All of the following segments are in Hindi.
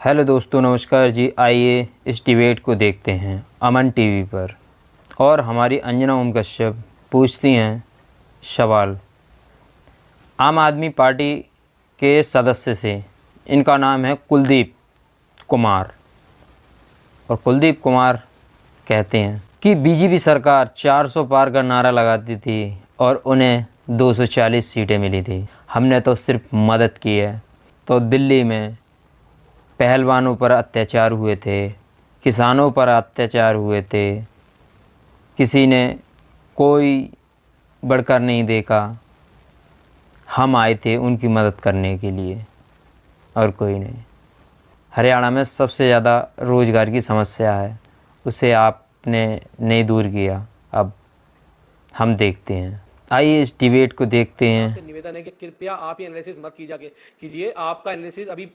हेलो दोस्तों, नमस्कार जी। आइए इस डिबेट को देखते हैं अमन टीवी पर। और हमारी अंजना ओम कश्यप पूछती हैं सवाल आम आदमी पार्टी के सदस्य से। इनका नाम है कुलदीप कुमार। और कुलदीप कुमार कहते हैं कि बीजेपी सरकार 400 पार का नारा लगाती थी और उन्हें 240 सीटें मिली थी। हमने तो सिर्फ मदद की है। तो दिल्ली में पहलवानों पर अत्याचार हुए थे, किसानों पर अत्याचार हुए थे, किसी ने कोई बढ़कर नहीं देखा। हम आए थे उनकी मदद करने के लिए और कोई नहीं। हरियाणा में सबसे ज़्यादा रोज़गार की समस्या है, उसे आपने नहीं दूर किया। अब हम देखते हैं, आइए इस डिबेट को देखते हैं। आपसे निवेदन है कि कृपया आप ये एनालिसिस मत कीजिए। आपका एनालिसिस अभी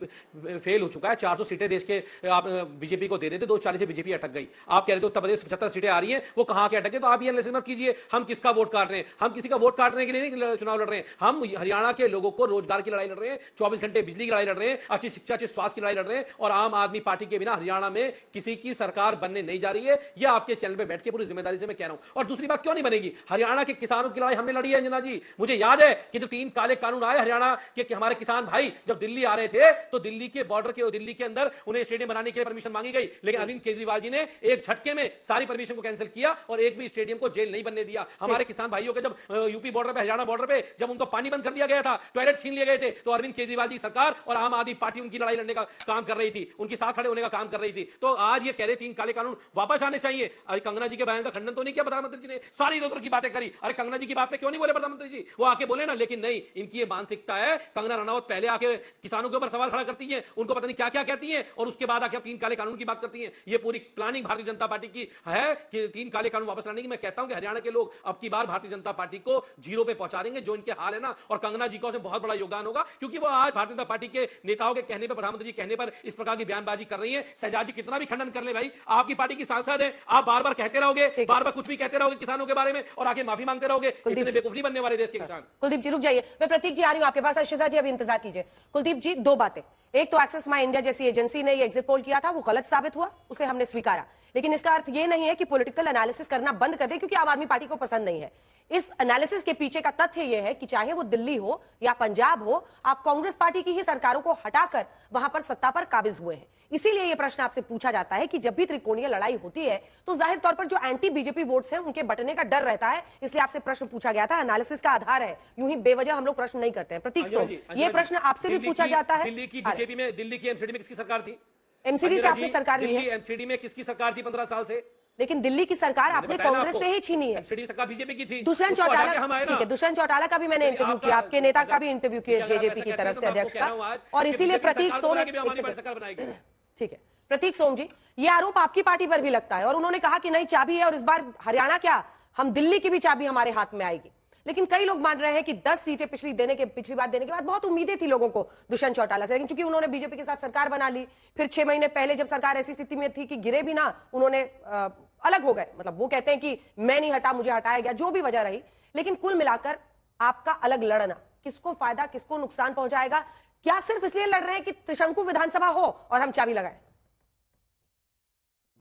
फेल हो चुका है। 400 सीटें देश के आप बीजेपी को दे रहे थे, 240 से बीजेपी अटक गई। आप कह रहे थे उत्तर प्रदेश 75 सीटें आ रही हैं, वो कहां के अटक गए। तो आप ये एनालिसिस मत कीजिए हम किसका वोट काट रहे हैं। हम किसी का वोट काटने के लिए नहीं चुनाव लड़ रहे हैं। हम हरियाणा के लोगों को रोजगार की लड़ाई लड़ रहे हैं, 24 घंटे बिजली की लड़ाई लड़ रहे हैं, अच्छी शिक्षा, अच्छी स्वास्थ्य की लड़ाई लड़ रहे हैं। और आम आदमी पार्टी के बिना हरियाणा में किसी की सरकार बनने नहीं जा रही है। यह आपके चैनल पर बैठ के पूरी जिम्मेदारी से मैं कह रहा हूं। और दूसरी बात, क्यों नहीं बनेगी? हरियाणा के किसानों की लड़ाई हमने लड़ी है अंजना जी। मुझे याद है कि जो 3 काले कानून आए हरियाणा के हमारे किसान भाई जब दिल्ली आ रहे थे, तो दिल्ली के बॉर्डर के दिल्ली के अंदर उन्हें स्टेडियम बनाने के लिए परमिशन मांगी गई। लेकिन अरविंद केजरीवाल जी ने एक झटके में सारी परमिशन को कैंसिल किया और एक भी स्टेडियम को जेल नहीं बनने दिया। हमारे किसान भाइयों के जब यूपी बॉर्डर पे, हरियाणा बॉर्डर पे जब उनको पानी बंद कर दिया गया था, टॉयलेट छीन लिए गए थे, तो अरविंद केजरीवाल जी सरकार और आम आदमी पार्टी उनकी लड़ाई लड़ने का काम कर रही थी, उनके साथ खड़े होने का काम कर रही थी। तो आज ये कह रहे 3 काले कानून वापस आने चाहिए। अरे कंगना जी के बयान का खंडन तो नहीं किया प्रधानमंत्री जी ने, सारी इधर उधर की बातें करी। अरे कंगना जी की बात पे क्यों नहीं बोले प्रधानमंत्री जी? वो आके बोले ना। लेकिन नहीं, इनकी ये मानसिकता है। कंगना रनावत पहले आके किसानों के ऊपर सवाल खड़ा करती हैं, उनको पता नहीं क्या क्या कहती हैं, और उसके बाद आके 3 काले कानून की बात करती हैं। ये पूरी प्लानिंग भारतीय जनता पार्टी की है कि 3 काले कानून वापस लाने की। मैं कहता हूं कि हरियाणा के लोग अब की बार भारतीय जनता पार्टी को जीरो पे पहुंचा देंगे, जो इनके हाल है ना। और कंगना जी का उसमें बहुत बड़ा योगदान होगा, क्योंकि वो आज भारतीय जनता पार्टी के नेताओं के कहने पर, प्रधानमंत्री जी कहने पर इस प्रकार की बयानबाजी कर रही है। शहजाद जी कितना भी खंडन कर ले भाई, आपकी पार्टी की सांसद है, आप बार बार कहते रहोगे, बार बार कुछ भी कहते रहोगे किसानों के बारे में और आगे माफी मांगते रहोगे। इतने बेवकूफ नहीं बनने वाले देश के किसान। कुलदीप जी रुक जाइए, मैं प्रतीक जी आ रही हूं आपके पास। अर्शिजा जी अभी इंतजार कीजिए। कुलदीप जी, 2 बातें। एक तो एक्सेस माई इंडिया जैसी एजेंसी ने ये एग्जिट पोल किया था, वो गलत साबित हुआ, उसे हमने स्वीकारा। लेकिन इसका अर्थ ये नहीं है कि पॉलिटिकल एनालिसिस करना बंद कर दे क्योंकि आम आदमी पार्टी को पसंद नहीं है। इस एनालिसिस के पीछे का तथ्य यह है कि चाहे वो दिल्ली हो या पंजाब हो, आप कांग्रेस पार्टी की ही सरकारों को हटाकर वहां पर सत्ता पर काबिज हुए हैं। इसीलिए यह प्रश्न आपसे पूछा जाता है कि जब भी त्रिकोणीय लड़ाई होती है तो जाहिर तौर पर जो एंटी बीजेपी वोट्स हैं उनके बटने का डर रहता है। इसलिए आपसे प्रश्न पूछा गया था, एनालिसिस का आधार है। यूं ही बेवजह हम लोग प्रश्न नहीं करते हैं। प्रतीक सोम, ये प्रश्न आपसे भी पूछा जाता है। दिल्ली की बीजेपी में, दिल्ली की एमसीडी में किसकी सरकार थी? एमसीडी से आपने सरकार ली है। एमसीडी में किसकी सरकार थी 15 साल से? लेकिन दिल्ली की सरकार आपने कांग्रेस से ही छीनी है। एमसीडी सरकार बीजेपी की थी। दुष्यंत चौटाला, ठीक है, दुष्यंत चौटाला का भी मैंने इंटरव्यू किया, आपके नेता का भी इंटरव्यू किया जेजेपी की तरफ से अध्यक्ष का। और इसीलिए प्रतीक सोम, ठीक है प्रतीक सोम जी, ये आरोप आपकी पार्टी पर भी लगता है और उन्होंने कहा कि नहीं, चाबी है और इस बार हरियाणा क्या, हम दिल्ली की भी चाबी हमारे हाथ में आएगी। लेकिन कई लोग मान रहे हैं कि 10 सीटें पिछली बार देने के बाद बहुत उम्मीदें थी लोगों को दुष्यंत चौटाला से, लेकिन चूंकि उन्होंने बीजेपी के साथ सरकार बना ली, फिर 6 महीने पहले जब सरकार ऐसी स्थिति में थी कि गिरे भी ना, उन्होंने अलग हो गए। मतलब वो कहते हैं कि मैं नहीं हटा, मुझे हटाया गया, जो भी वजह रही। लेकिन कुल मिलाकर आपका अलग लड़ना किसको फायदा, किसको नुकसान पहुंचाएगा? क्या सिर्फ इसलिए लड़ रहे हैं कि त्रिशंकु विधानसभा हो और हम चाबी लगाएं?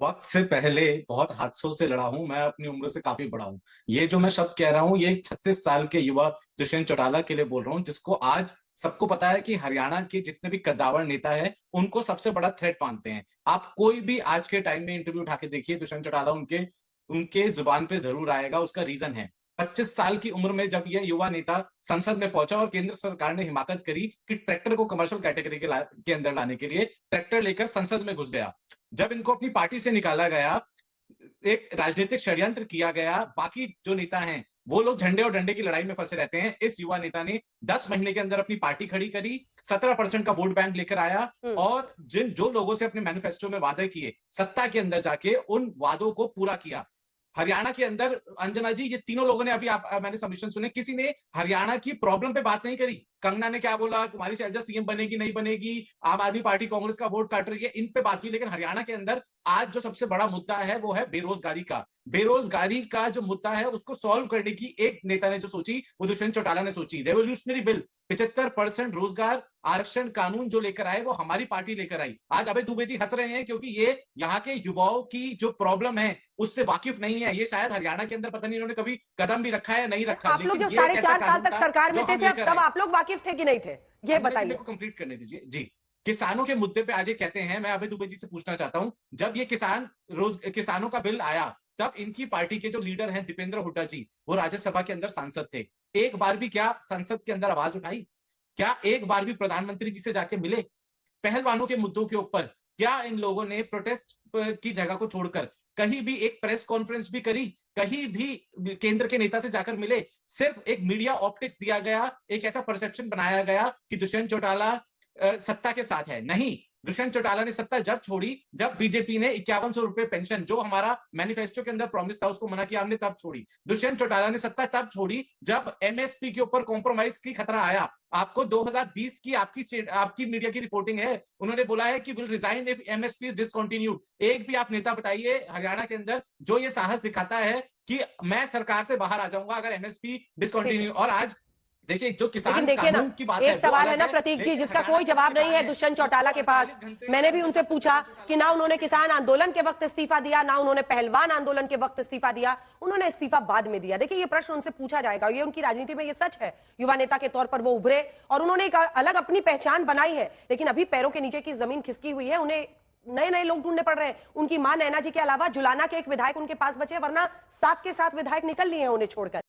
वक्त से पहले बहुत हादसों से लड़ा हूं। मैं अपनी उम्र से काफी बड़ा हूं। ये जो मैं शब्द कह रहा हूं, ये 36 साल के युवा दुष्यंत चौटाला के लिए बोल रहा हूं, जिसको आज सबको पता है कि हरियाणा के जितने भी कद्दावर नेता है उनको सबसे बड़ा थ्रेट मानते हैं। आप कोई भी आज के टाइम में इंटरव्यू उठा के देखिए, दुष्यंत चौटाला उनके उनके जुबान पे जरूर आएगा। उसका रीजन है, 25 साल की उम्र में जब यह युवा नेता संसद में पहुंचा और केंद्र सरकार ने हिमाकत करी कि ट्रैक्टर को कमर्शियल कैटेगरी के अंदर लाने के लिए ट्रैक्टर लेकर संसद में घुस गया। जब इनको अपनी पार्टी से निकाला गया, एक राजनीतिक षड्यंत्र किया गया। बाकी जो नेता हैं वो लोग झंडे और डंडे की लड़ाई में फंसे रहते हैं। इस युवा नेता ने 10 महीने के अंदर अपनी पार्टी खड़ी करी, 17% का वोट बैंक लेकर आया और जो लोगों से अपने मैनिफेस्टो में वादे किए, सत्ता के अंदर जाके उन वादों को पूरा किया। हरियाणा के अंदर अंजना जी, ये तीनों लोगों ने अभी मैंने सबमिशन सुने, किसी ने हरियाणा की प्रॉब्लम पे बात नहीं करी। कंगना ने क्या बोला, कुमारी शैलजा सीएम बनेगी नहीं बनेगी, आम आदमी पार्टी कांग्रेस का वोट काट रही है, इन पे बात हुई। लेकिन हरियाणा के अंदर आज जो सबसे बड़ा मुद्दा है वो है बेरोजगारी का। बेरोजगारी का जो मुद्दा है उसको सॉल्व करने की एक नेता ने जो सोची, वो दुष्यंत चौटाला ने सोची। रेवोल्यूशनरी बिल, 75% रोजगार आरक्षण कानून जो लेकर आए वो हमारी पार्टी लेकर आई। आज अभय दुबे जी हंस रहे हैं क्योंकि ये यहाँ के युवाओं की जो प्रॉब्लम है उससे वाकिफ नहीं है। ये शायद हरियाणा के अंदर पता नहीं इन्होंने कभी कदम भी रखा है नहीं रखा। आप लोग जब 4.5 साल तक सरकार में थे तब आप लोग वाकिफ थे कि नहीं थे, ये बताइए। मेरे को कंप्लीट करने दीजिए जी। किसानों के मुद्दे पे आज ये कहते हैं, मैं अभय दुबे जी से पूछना चाहता हूं, जब ये किसानों का बिल आया तब इनकी पार्टी के जो लीडर हैं दीपेंद्र हुड्डा जी, वो राज्यसभा के अंदर सांसद थे। एक बार भी क्या संसद के अंदर आवाज उठाई? क्या एक बार भी प्रधानमंत्री जी से जाके मिले? पहलवानों के मुद्दों के ऊपर क्या इन लोगों ने प्रोटेस्ट की जगह को छोड़कर कहीं भी एक प्रेस कॉन्फ्रेंस भी करी? कहीं भी केंद्र के नेता से जाकर मिले? सिर्फ एक मीडिया ऑप्टिक्स दिया गया, एक ऐसा परसेप्शन बनाया गया कि दुष्यंत चौटाला सत्ता के साथ है। नहीं, दुष्यंत चौटाला ने सत्ता जब छोड़ी जब बीजेपी ने 5100 रुपए पेंशन जो हमारा मैनिफेस्टो के अंदर प्रॉमिस था उसको मना किया हमने, तब छोड़ी। दुष्यंत चौटाला ने सत्ता तब छोड़ी जब एमएसपी के ऊपर कॉम्प्रोमाइज की खतरा आया। आपको 2020 की आपकी मीडिया की रिपोर्टिंग है, उन्होंने बोला है कि will resign if MSP is discontinued. एक भी आप नेता बताइए हरियाणा के अंदर जो ये साहस दिखाता है कि मैं सरकार से बाहर आ जाऊंगा अगर एमएसपी डिसकंटिन्यू। और आज देखिए जो किसान देखिए ना, की बात एक सवाल है ना प्रतीक जी जिसका कोई जवाब नहीं है दुष्यंत चौटाला के पास। मैंने भी उनसे पूछा कि ना उन्होंने किसान आंदोलन के वक्त इस्तीफा दिया, ना उन्होंने पहलवान आंदोलन के वक्त इस्तीफा दिया, उन्होंने इस्तीफा बाद में दिया। देखिए ये प्रश्न उनसे पूछा जाएगा, ये उनकी राजनीति में ये सच है, युवा नेता के तौर पर वो उभरे और उन्होंने एक अलग अपनी पहचान बनाई है, लेकिन अभी पैरों के नीचे की जमीन खिसकी हुई है, उन्हें नए नए लोग ढूंढने पड़ रहे हैं। उनकी मां नैना जी के अलावा जुलाना के एक विधायक उनके पास बचे, वरना 7 के 7 विधायक निकल लिए हैं उन्हें छोड़कर।